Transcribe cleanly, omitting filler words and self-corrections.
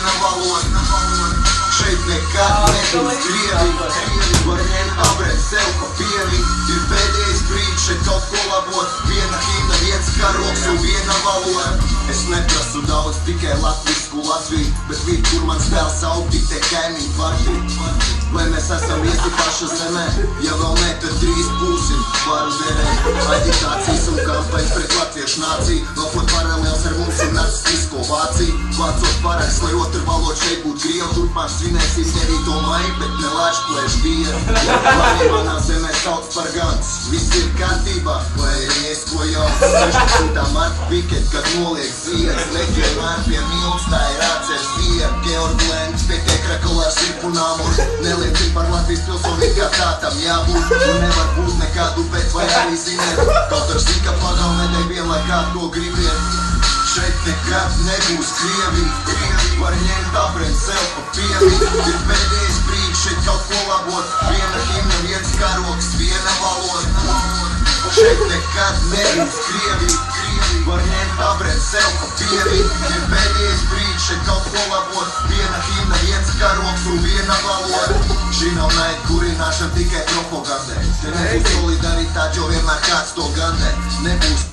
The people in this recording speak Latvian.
viena valoda. Šeit nekad nebūs Krievi, var ņemt abrēt sev pa pievi. Ir pēdējais brīdis šeit kaut ko labot, viena himna, viens karoks un viena valoda. Es neprasu daudz, tikai latvisku Latviju, bet vīt, kur mans dēls aug, tik te kaimiņu partiju. Vai mēs esam viesi paša zemē, ja vēl ne, tad drīz būsim, varu derēt. Aģitācijas un kampaņas pret latviešu nāciju, vēl ko paralēls ar mums ir nacistisko Vāciju. Vācot paraksts, lai otru valodu šeit būtu Krievu, turpmāk svinēsim 9. maiju, bet ne Lāčplēšu dienu. Mani manā zemē sauc par Gants, viss ir kārtībā, vai arī es ko jau 16. marta piket, kad noliek ziedas, leģionāri pie milts, tā ir atceres diena. Georg Lēns pie Krakolā ar sirpu nāmur, neliecina par Latvijas pilsonību, kā tā tam jābūt. Un nevar būt nekādu pēc vai arī zinēt, kaut ar zika pagalmē vienlaik kā to gribiet. Šeit nekad nebūs Krievi, var ņemt abrēt sev pa pievi. Ir pēdējais brīdis šeit kaut ko labot, viena himna, viens karoks, viena valoda. Šeit nekad nebūs Krievi, var ņemt abrēt sev pa pievi. Ir pēdējais brīdis šeit kaut ko labot, viena himna, viens karoks un viena valoda. Šī nav naida kurināšana, tikai propagandē. Te nebūs solidaritāte, jo vienmēr kāds to gandē. Nebūs